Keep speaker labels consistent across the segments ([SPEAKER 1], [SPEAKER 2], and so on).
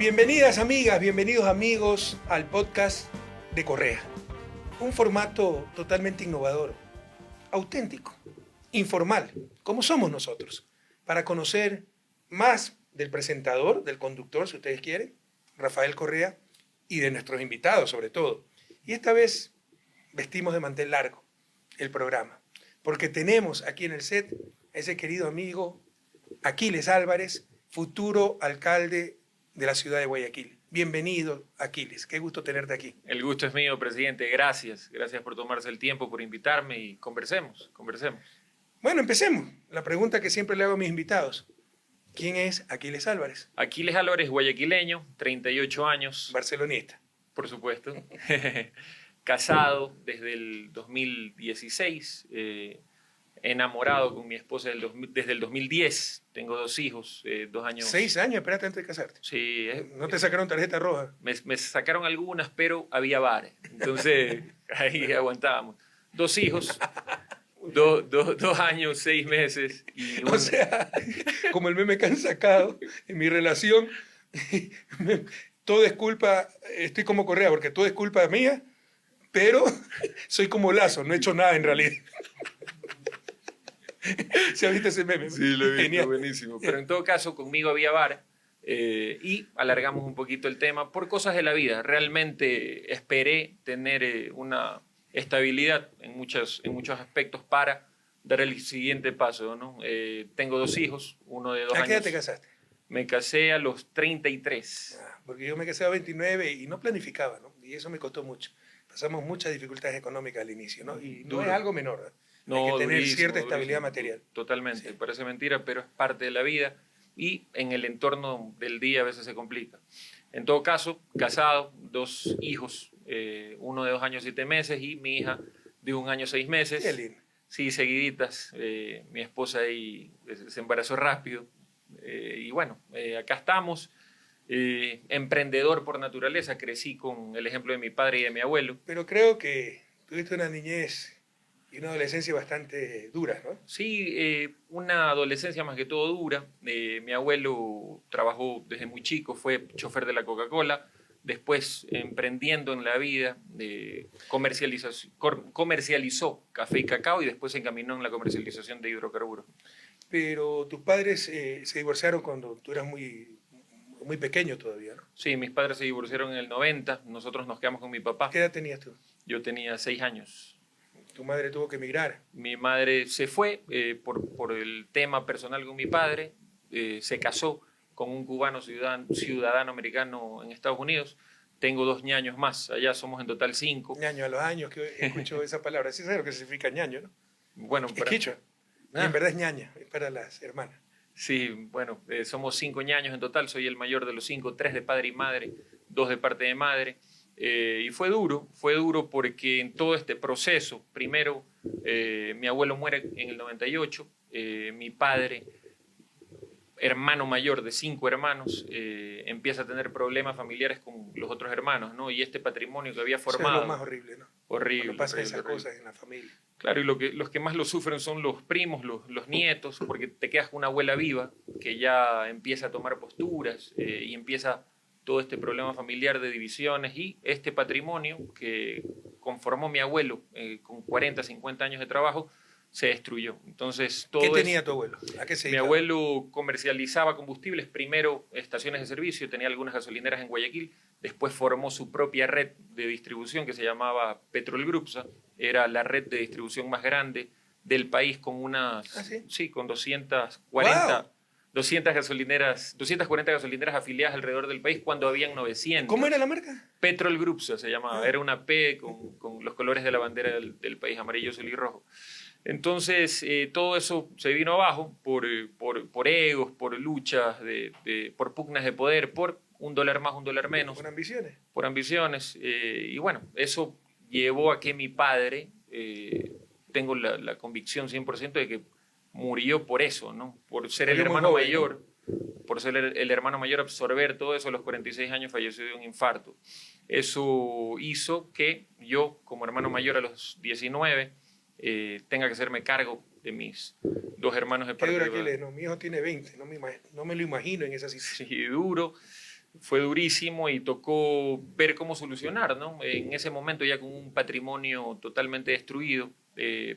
[SPEAKER 1] Bienvenidas amigas, bienvenidos amigos al podcast de Correa. Un formato totalmente innovador, auténtico, informal, como somos nosotros, para conocer más del presentador, del conductor, si ustedes quieren, Rafael Correa, y de nuestros invitados sobre todo. Y esta vez vestimos de mantel largo el programa, porque tenemos aquí en el set a ese querido amigo Aquiles Álvarez, futuro alcalde de la ciudad de Guayaquil. Bienvenido, Aquiles. Qué gusto tenerte aquí.
[SPEAKER 2] El gusto es mío, presidente. Gracias. Gracias por tomarse el tiempo, por invitarme y conversemos.
[SPEAKER 1] Bueno, empecemos. La pregunta que siempre le hago a mis invitados. ¿Quién es Aquiles Álvarez?
[SPEAKER 2] Aquiles Álvarez, guayaquileño, 38 años.
[SPEAKER 1] Barcelonista.
[SPEAKER 2] Por supuesto. Casado desde el 2016. Enamorado con mi esposa desde el 2010. Tengo 2 hijos, 2 años.
[SPEAKER 1] 6 años esperaste antes de casarte.
[SPEAKER 2] Sí.
[SPEAKER 1] ¿No te sacaron tarjeta roja?
[SPEAKER 2] Me sacaron algunas, pero había bares. Entonces, ahí aguantábamos. 2 hijos, 2 años, 6 meses. Y
[SPEAKER 1] O sea, como el meme que han sacado en mi relación, todo es culpa, estoy como Correa, porque todo es culpa mía, pero soy como Lazo, no he hecho nada en realidad. ¿Se ha visto ese meme?
[SPEAKER 2] Sí, lo he visto,
[SPEAKER 1] Genial.
[SPEAKER 2] buenísimo. Pero en todo caso, conmigo había bar y alargamos un poquito el tema por cosas de la vida. Realmente esperé tener una estabilidad en muchos aspectos para dar el siguiente paso, ¿no? Tengo 2 hijos, uno de 2 años.
[SPEAKER 1] ¿A qué edad te casaste?
[SPEAKER 2] Me casé a los 33.
[SPEAKER 1] Porque yo me casé a 29 y no planificaba, ¿no? Y eso me costó mucho. Pasamos muchas dificultades económicas al inicio, ¿no? Y no
[SPEAKER 2] Duro.
[SPEAKER 1] es algo menor, ¿no?
[SPEAKER 2] No,
[SPEAKER 1] hay que tener
[SPEAKER 2] durísimo,
[SPEAKER 1] cierta estabilidad
[SPEAKER 2] durísimo.
[SPEAKER 1] material.
[SPEAKER 2] Totalmente,
[SPEAKER 1] Sí.
[SPEAKER 2] parece mentira, pero es parte de la vida y en el entorno del día a veces se complica. En todo caso, casado, 2 hijos, uno de 2 años 7 meses y mi hija de 1 año 6 meses.
[SPEAKER 1] Qué lindo.
[SPEAKER 2] Sí, seguiditas. Mi esposa ahí se embarazó rápido. Y bueno, acá estamos. Emprendedor por naturaleza, crecí con el ejemplo de mi padre y de mi abuelo.
[SPEAKER 1] Pero creo que tuviste una niñez y una adolescencia bastante dura, ¿no?
[SPEAKER 2] Sí, una adolescencia más que todo dura. Mi abuelo trabajó desde muy chico, fue chofer de la Coca-Cola, después emprendiendo en la vida, comercializó café y cacao y después se encaminó en la comercialización de hidrocarburos.
[SPEAKER 1] Pero tus padres se divorciaron cuando tú eras muy pequeño todavía, ¿no?
[SPEAKER 2] Sí, mis padres se divorciaron en el 90, nosotros nos quedamos con mi papá.
[SPEAKER 1] ¿Qué edad tenías tú?
[SPEAKER 2] Yo tenía 6 años.
[SPEAKER 1] Tu madre tuvo que emigrar.
[SPEAKER 2] Mi madre se fue por el tema personal con mi padre, se casó con un cubano ciudadano americano en Estados Unidos. Tengo 2 ñaños más, allá somos en total 5.
[SPEAKER 1] Ñaño, a los años que escucho esa palabra. Sí sabes lo que significa ñaño, ¿no?
[SPEAKER 2] Bueno,
[SPEAKER 1] Es quichua. Y en verdad es ñaña, es para las hermanas.
[SPEAKER 2] Sí, bueno, somos 5 ñaños en total, soy el mayor de los 5, 3 de padre y madre, 2 de parte de madre. Y fue duro porque en todo este proceso, primero mi abuelo muere en el 98, mi padre, hermano mayor de 5 hermanos, empieza a tener problemas familiares con los otros hermanos, ¿no? Y este patrimonio que había formado...
[SPEAKER 1] Eso es lo más horrible, ¿no?
[SPEAKER 2] Horrible.
[SPEAKER 1] Cuando pasan esas
[SPEAKER 2] horrible.
[SPEAKER 1] cosas en la familia.
[SPEAKER 2] Claro, y los que más lo sufren son los primos, los nietos, porque te quedas con una abuela viva que ya empieza a tomar posturas y empieza todo este problema familiar de divisiones y este patrimonio que conformó mi abuelo con 40, 50 años de trabajo se destruyó. Entonces, todo
[SPEAKER 1] ¿Qué tenía tu abuelo? ¿A qué se
[SPEAKER 2] Mi
[SPEAKER 1] dedicaba?
[SPEAKER 2] abuelo comercializaba combustibles, primero estaciones de servicio, tenía algunas gasolineras en Guayaquil, después formó su propia red de distribución que se llamaba Petrol Grupsa, era la red de distribución más grande del país con unas,
[SPEAKER 1] ¿Ah, sí?
[SPEAKER 2] Sí, con 240,
[SPEAKER 1] ¡Wow!
[SPEAKER 2] 240 gasolineras afiliadas alrededor del país cuando habían 900.
[SPEAKER 1] ¿Cómo era la marca?
[SPEAKER 2] Petrol Grupsa se llamaba,
[SPEAKER 1] Ah.
[SPEAKER 2] era una P con los colores de la bandera del país, amarillo, azul y rojo. Entonces, todo eso se vino abajo por egos, por luchas, por pugnas de poder, por $1 más, $1 menos,
[SPEAKER 1] Con ambiciones.
[SPEAKER 2] por ambiciones. Y bueno, eso llevó a que mi padre, tengo la convicción 100% de que murió por eso, ¿no? Por ser el
[SPEAKER 1] Murió muy
[SPEAKER 2] hermano
[SPEAKER 1] joven,
[SPEAKER 2] mayor, por ser el hermano mayor, absorber todo eso. A los 46 años falleció de un infarto. Eso hizo que yo, como hermano mayor a los 19, tenga que hacerme cargo de mis 2 hermanos de
[SPEAKER 1] Qué
[SPEAKER 2] parte
[SPEAKER 1] duro
[SPEAKER 2] de
[SPEAKER 1] Aquiles, no, mi hijo tiene 20, no me lo imagino en esa situación.
[SPEAKER 2] Sí, duro. Fue durísimo y tocó ver cómo solucionar, ¿no? En ese momento ya con un patrimonio totalmente destruido,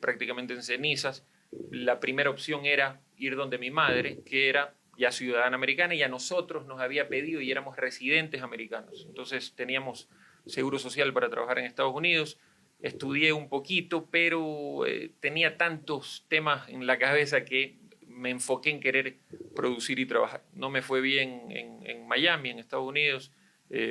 [SPEAKER 2] prácticamente en cenizas, la primera opción era ir donde mi madre, que era ya ciudadana americana y a nosotros nos había pedido y éramos residentes americanos. Entonces teníamos seguro social para trabajar en Estados Unidos, estudié un poquito, pero tenía tantos temas en la cabeza que me enfoqué en querer producir y trabajar. No me fue bien en Miami, en Estados Unidos,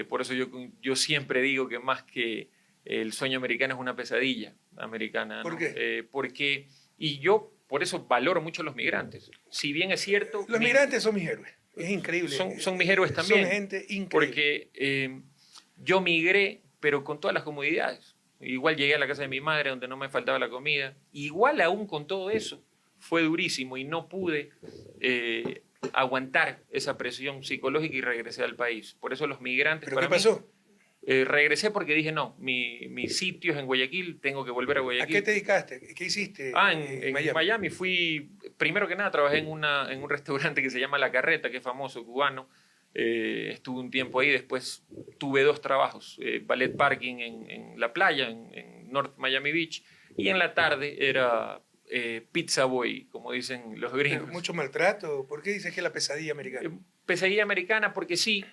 [SPEAKER 2] por eso yo siempre digo que más que el sueño americano es una pesadilla americana, ¿no?
[SPEAKER 1] ¿Por qué?
[SPEAKER 2] Porque, y yo por eso valoro mucho a los migrantes. Si bien es cierto...
[SPEAKER 1] Los migrantes son mis héroes. Es increíble.
[SPEAKER 2] Son mis héroes también.
[SPEAKER 1] Son gente increíble.
[SPEAKER 2] Porque yo migré, pero con todas las comodidades. Igual llegué a la casa de mi madre, donde no me faltaba la comida. Igual aún con todo eso, fue durísimo y no pude aguantar esa presión psicológica y regresé al país. Por eso los migrantes...
[SPEAKER 1] ¿Pero qué pasó?
[SPEAKER 2] Regresé porque dije, no, mi sitio es en Guayaquil, tengo que volver a Guayaquil.
[SPEAKER 1] ¿A qué te dedicaste? ¿Qué hiciste
[SPEAKER 2] en Miami fui, primero que nada, trabajé en un restaurante que se llama La Carreta, que es famoso, cubano. Estuve un tiempo ahí, después tuve 2 trabajos, ballet parking en la playa, en North Miami Beach, y en la tarde era pizza boy, como dicen los gringos.
[SPEAKER 1] ¿Mucho maltrato? ¿Por qué dices que es la pesadilla americana?
[SPEAKER 2] Pesadilla americana porque sí,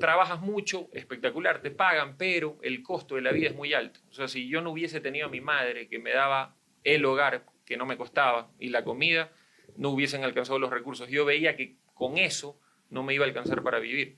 [SPEAKER 2] trabajas mucho, espectacular, te pagan, pero el costo de la vida es muy alto. O sea, si yo no hubiese tenido a mi madre que me daba el hogar, que no me costaba, y la comida, no hubiesen alcanzado los recursos. Yo veía que con eso no me iba a alcanzar para vivir.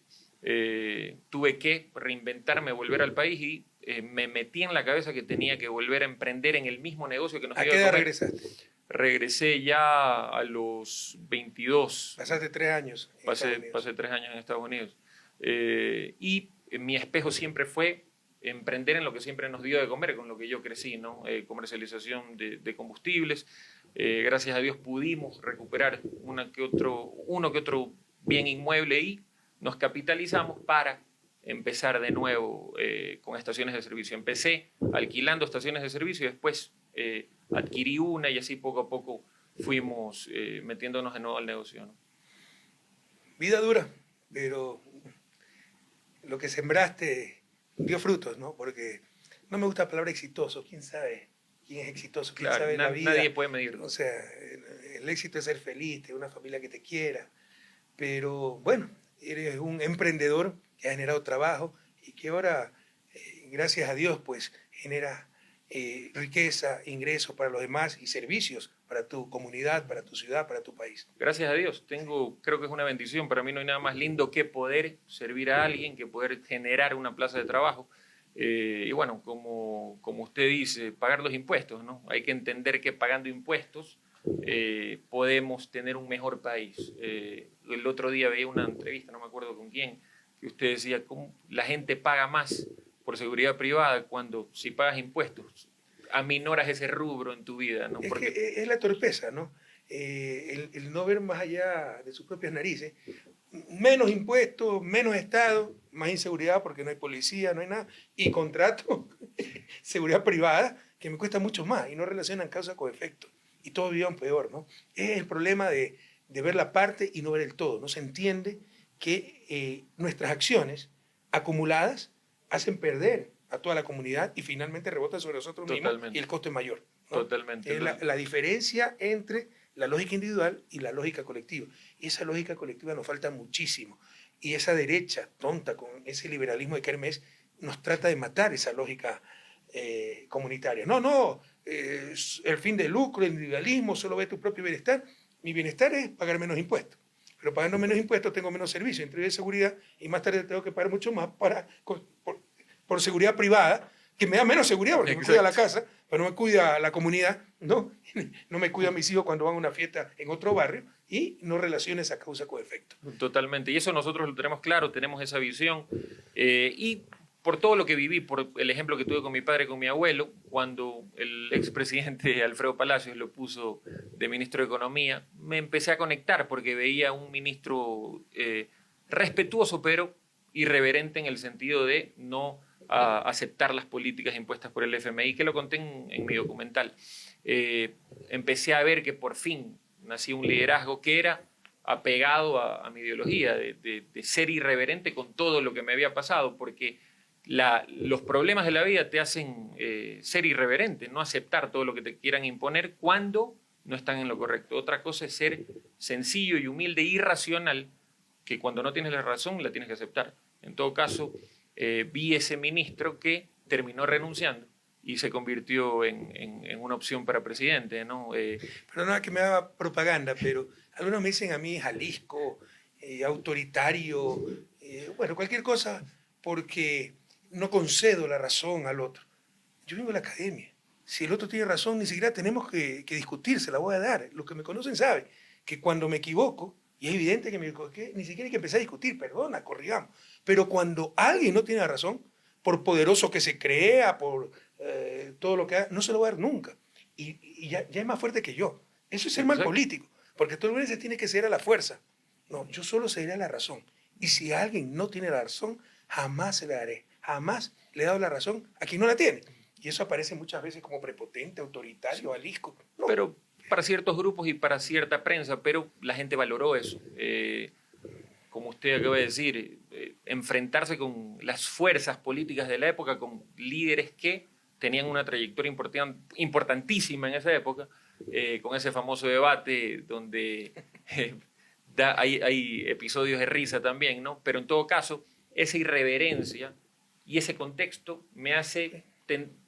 [SPEAKER 2] Tuve que reinventarme, volver al país y me metí en la cabeza que tenía que volver a emprender en el mismo negocio que nos
[SPEAKER 1] ¿A
[SPEAKER 2] iba
[SPEAKER 1] qué
[SPEAKER 2] a
[SPEAKER 1] edad
[SPEAKER 2] comer.
[SPEAKER 1] regresaste?
[SPEAKER 2] Regresé ya a los 22.
[SPEAKER 1] Pasaste 3 años.
[SPEAKER 2] Pasé 3 años en Estados Unidos. Y mi espejo siempre fue emprender en lo que siempre nos dio de comer, con lo que yo crecí, ¿no? Comercialización de combustibles. Gracias a Dios pudimos recuperar uno que otro bien inmueble y nos capitalizamos para empezar de nuevo con estaciones de servicio. Empecé alquilando estaciones de servicio y después adquirí una y así poco a poco fuimos metiéndonos de nuevo al negocio, ¿no?
[SPEAKER 1] Vida dura, pero lo que sembraste dio frutos, ¿no? Porque no me gusta la palabra exitoso. ¿Quién sabe quién es exitoso? ¿Quién
[SPEAKER 2] Claro,
[SPEAKER 1] sabe la vida?
[SPEAKER 2] nadie puede medirlo.
[SPEAKER 1] O sea, el éxito es ser feliz, tener una familia que te quiera. Pero bueno, eres un emprendedor que ha generado trabajo y que ahora, gracias a Dios, pues genera riqueza, ingresos para los demás y servicios para tu comunidad, para tu ciudad, para tu país.
[SPEAKER 2] Gracias a Dios, creo que es una bendición. Para mí no hay nada más lindo que poder servir a alguien, que poder generar una plaza de trabajo. Y bueno, como usted dice, pagar los impuestos, ¿no? Hay que entender que pagando impuestos podemos tener un mejor país. El otro día veía una entrevista, no me acuerdo con quién, que usted decía cómo la gente paga más por seguridad privada cuando si pagas impuestos aminoras ese rubro en tu vida, ¿no?
[SPEAKER 1] Es que es la torpeza, ¿no? El no ver más allá de sus propias narices. Menos impuestos, menos Estado, más inseguridad porque no hay policía, no hay nada. Y contrato, seguridad privada, que me cuesta mucho más y no relacionan causa con efecto. Y todos vivan peor, ¿no? Es el problema de ver la parte y no ver el todo. No se entiende que nuestras acciones acumuladas hacen perder a toda la comunidad y finalmente rebotan sobre nosotros mismos y el costo es mayor, ¿no?
[SPEAKER 2] Totalmente.
[SPEAKER 1] Es la diferencia entre la lógica individual y la lógica colectiva. Y esa lógica colectiva nos falta muchísimo. Y esa derecha tonta con ese liberalismo de Kermés nos trata de matar esa lógica comunitaria. No, el fin del lucro, el individualismo, solo ve tu propio bienestar. Mi bienestar es pagar menos impuestos. Pero pagando menos impuestos tengo menos servicios, entre de seguridad, y más tarde tengo que pagar mucho más por seguridad privada, que me da menos seguridad porque me cuida la casa, pero no me cuida la comunidad, ¿no? No me cuida a mis hijos cuando van a una fiesta en otro barrio y no relaciona esa causa con efecto.
[SPEAKER 2] Totalmente. Y eso nosotros lo tenemos claro, tenemos esa visión. Y por todo lo que viví, por el ejemplo que tuve con mi padre y con mi abuelo, cuando el expresidente Alfredo Palacios lo puso de ministro de Economía, me empecé a conectar porque veía un ministro respetuoso, pero irreverente en el sentido de no aceptar las políticas impuestas por el FMI, que lo conté en mi documental. Empecé a ver que por fin nacía un liderazgo que era apegado a mi ideología, de ser irreverente con todo lo que me había pasado, porque los problemas de la vida te hacen ser irreverente, no aceptar todo lo que te quieran imponer cuando no están en lo correcto. Otra cosa es ser sencillo y humilde y racional, que cuando no tienes la razón la tienes que aceptar. En todo caso, vi ese ministro que terminó renunciando y se convirtió en una opción para presidente, ¿no?
[SPEAKER 1] Pero no es que me haga propaganda, pero algunos me dicen a mí Jalisco, autoritario, bueno, cualquier cosa, porque no concedo la razón al otro. Yo vengo de la academia. Si el otro tiene razón, ni siquiera tenemos que discutir, se la voy a dar. Los que me conocen saben que cuando me equivoco, y es evidente que me equivoqué, ni siquiera hay que empezar a discutir, perdona, corrigamos. Pero cuando alguien no tiene la razón, por poderoso que se crea, por todo lo que haga, no se lo voy a dar nunca. Y ya es más fuerte que yo. Eso es ser mal político, porque todo el mundo se tiene que ceder a la fuerza. No, yo solo cederé a la razón. Y si alguien no tiene la razón, jamás se la daré. Jamás le he dado la razón a quien no la tiene. Y eso aparece muchas veces como prepotente, autoritario, alisco. No.
[SPEAKER 2] Pero para ciertos grupos y para cierta prensa, pero la gente valoró eso. Como usted acaba de decir, enfrentarse con las fuerzas políticas de la época, con líderes que tenían una trayectoria importantísima en esa época, con ese famoso debate donde hay episodios de risa también, ¿no? Pero en todo caso, esa irreverencia y ese contexto me hace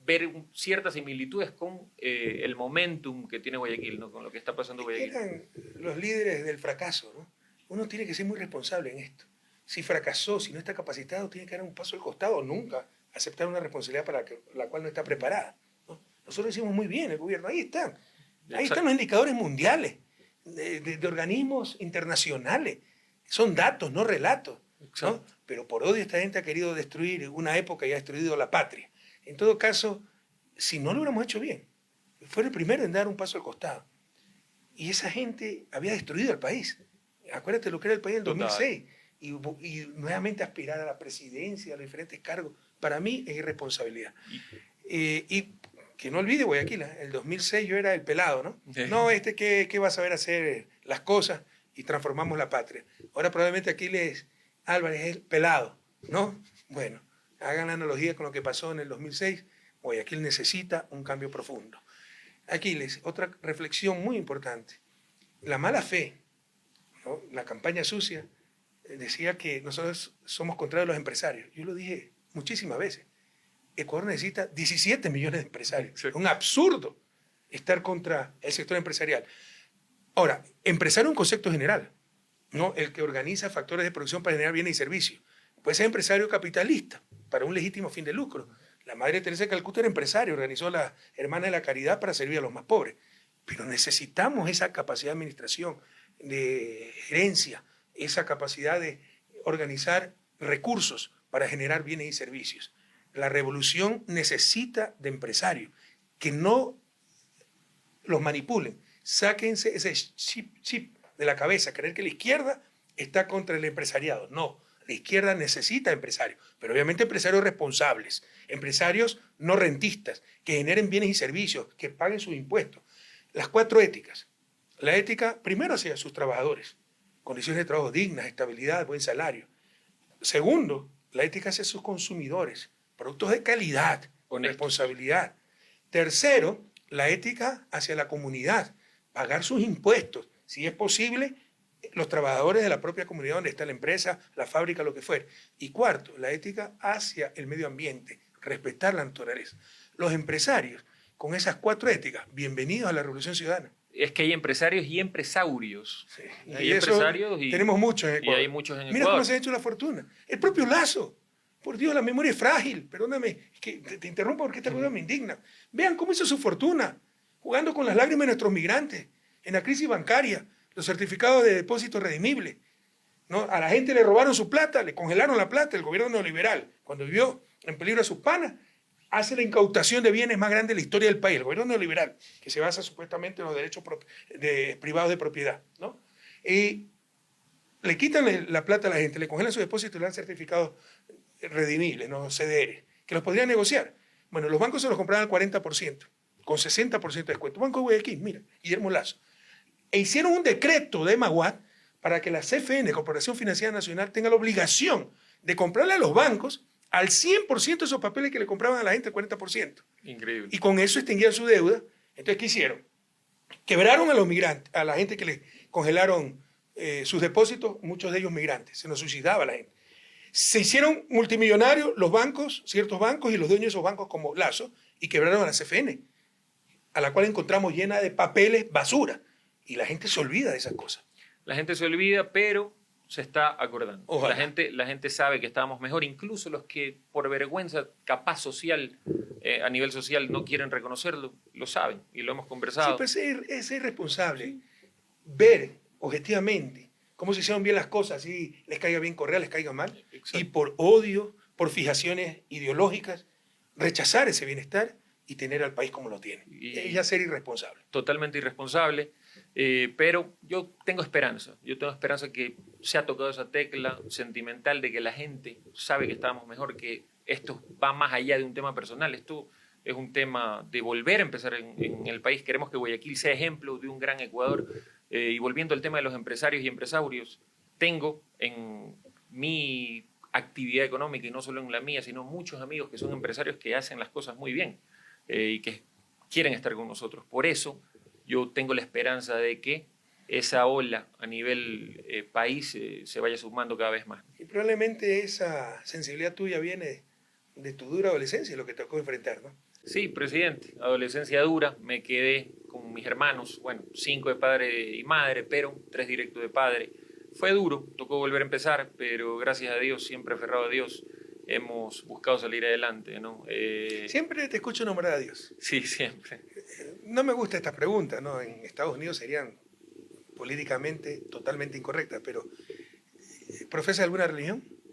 [SPEAKER 2] ver ciertas similitudes con el momentum que tiene Guayaquil, ¿no? Con lo que está pasando Guayaquil.
[SPEAKER 1] Eran los líderes del fracaso, ¿no? Uno tiene que ser muy responsable en esto. Si fracasó, si no está capacitado, tiene que dar un paso al costado o nunca aceptar una responsabilidad para la cual no está preparada, ¿no? Nosotros hicimos muy bien el gobierno, ahí están. Ahí están los indicadores mundiales, de organismos internacionales. Son datos, no relatos, ¿no? Pero por odio esta gente ha querido destruir una época y ha destruido la patria. En todo caso, si no lo hubiéramos hecho bien, fue el primero en dar un paso al costado. Y esa gente había destruido el país. Acuérdate lo que era el país en el 2006. Y nuevamente aspirar a la presidencia, a los diferentes cargos, para mí es irresponsabilidad. Y que no olvide Guayaquil, el 2006 yo era el pelado, ¿no? No, que va a saber hacer las cosas y transformamos la patria. Ahora probablemente Aquiles Álvarez es el pelado, ¿no? Bueno, hagan la analogía con lo que pasó en el 2006. Guayaquil necesita un cambio profundo. Aquiles, otra reflexión muy importante. La mala fe, ¿no? La campaña sucia decía que nosotros somos contrarios a los empresarios. Yo lo dije muchísimas veces. Ecuador necesita 17 millones de empresarios. Sí. Es un absurdo estar contra el sector empresarial. Ahora, empresario es un concepto general, ¿no? El que organiza factores de producción para generar bienes y servicios. Puede ser empresario capitalista para un legítimo fin de lucro. La Madre Teresa de Calcuta era empresaria, organizó la Hermana de la Caridad para servir a los más pobres. Pero necesitamos esa capacidad de administración, de gerencia, esa capacidad de organizar recursos para generar bienes y servicios. La revolución necesita de empresarios que no los manipulen. Sáquense ese chip de la cabeza, creer que la izquierda está contra el empresariado. No, la izquierda necesita empresarios, pero obviamente empresarios responsables, empresarios no rentistas, que generen bienes y servicios, que paguen sus impuestos. Las 4 éticas. La ética, primero, hacia sus trabajadores, condiciones de trabajo dignas, estabilidad, buen salario. Segundo, la ética hacia sus consumidores, productos de calidad, con responsabilidad. Tercero, la ética hacia la comunidad, pagar sus impuestos, si es posible, los trabajadores de la propia comunidad donde está la empresa, la fábrica, lo que fuera. Y cuarto, la ética hacia el medio ambiente, respetar la naturaleza. Los empresarios, con esas 4 éticas, bienvenidos a la Revolución Ciudadana.
[SPEAKER 2] Es que hay empresarios y empresaurios.
[SPEAKER 1] Sí. Hay empresarios tenemos muchos en Ecuador.
[SPEAKER 2] Y hay muchos en Ecuador.
[SPEAKER 1] Mira cómo se ha hecho la fortuna. El propio Lazo. Por Dios, la memoria es frágil. Perdóname, que te interrumpo porque esta cosa me indigna. Vean cómo hizo su fortuna, jugando con las lágrimas de nuestros migrantes, en la crisis bancaria, los certificados de depósito redimible, ¿no? A la gente le robaron su plata, le congelaron la plata, el gobierno neoliberal, cuando vivió en peligro a sus panas, hace la incautación de bienes más grande de la historia del país, el gobierno neoliberal, que se basa supuestamente en los derechos privados de propiedad, ¿no? Y le quitan la plata a la gente, le congelan sus depósitos y le dan certificados redimibles, ¿no? CDR, que los podrían negociar. Bueno, los bancos se los compraban al 40%, con 60% de descuento. Banco de Guayaquil, mira, Guillermo Lazo. E hicieron un decreto de Maguad para que la CFN, Corporación Financiera Nacional, tenga la obligación de comprarle a los bancos al 100% de esos papeles que le compraban a la gente, el 40%.
[SPEAKER 2] Increíble.
[SPEAKER 1] Y con eso extinguían su deuda. Entonces, ¿qué hicieron? Quebraron a los migrantes, a la gente que le congelaron sus depósitos, muchos de ellos migrantes. Se nos suicidaba la gente. Se hicieron multimillonarios los bancos, ciertos bancos y los dueños de esos bancos como Lazo, y quebraron a la CFN, a la cual encontramos llena de papeles basura. Y la gente se olvida de esas cosas.
[SPEAKER 2] La gente se olvida, pero se está acordando.
[SPEAKER 1] Ojalá.
[SPEAKER 2] La gente sabe que estábamos mejor, incluso los que por vergüenza capaz social, a nivel social, no quieren reconocerlo, lo saben y lo hemos conversado.
[SPEAKER 1] Sí, pues es irresponsable ver objetivamente cómo se hicieron bien las cosas, y les caiga bien Correa, les caiga mal,
[SPEAKER 2] Exacto.
[SPEAKER 1] y por odio, por fijaciones ideológicas, rechazar ese bienestar y tener al país como lo tiene. Es ya ser irresponsable.
[SPEAKER 2] Totalmente irresponsable, pero yo tengo esperanza. Yo tengo esperanza que se ha tocado esa tecla sentimental de que la gente sabe que estábamos mejor, que esto va más allá de un tema personal. Esto es un tema de volver a empezar en el país. Queremos que Guayaquil sea ejemplo de un gran Ecuador. Y volviendo al tema de los empresarios y empresarios, tengo en mi actividad económica, y no solo en la mía, sino muchos amigos que son empresarios que hacen las cosas muy bien y que quieren estar con nosotros. Por eso yo tengo la esperanza de que esa ola a nivel país se vaya sumando cada vez más.
[SPEAKER 1] Y probablemente esa sensibilidad tuya viene de tu dura adolescencia, lo que te tocó enfrentar, ¿no?
[SPEAKER 2] Sí, presidente, adolescencia dura, me quedé con mis hermanos, bueno, 5 de padre y madre, pero 3 directos de padre. Fue duro, tocó volver a empezar, pero gracias a Dios, siempre aferrado a Dios, hemos buscado salir adelante, ¿no?
[SPEAKER 1] Siempre te escucho nombrar a Dios.
[SPEAKER 2] Sí, siempre.
[SPEAKER 1] No me gusta esta pregunta, ¿no? En Estados Unidos serían políticamente totalmente incorrectas, pero ¿profesa alguna religión?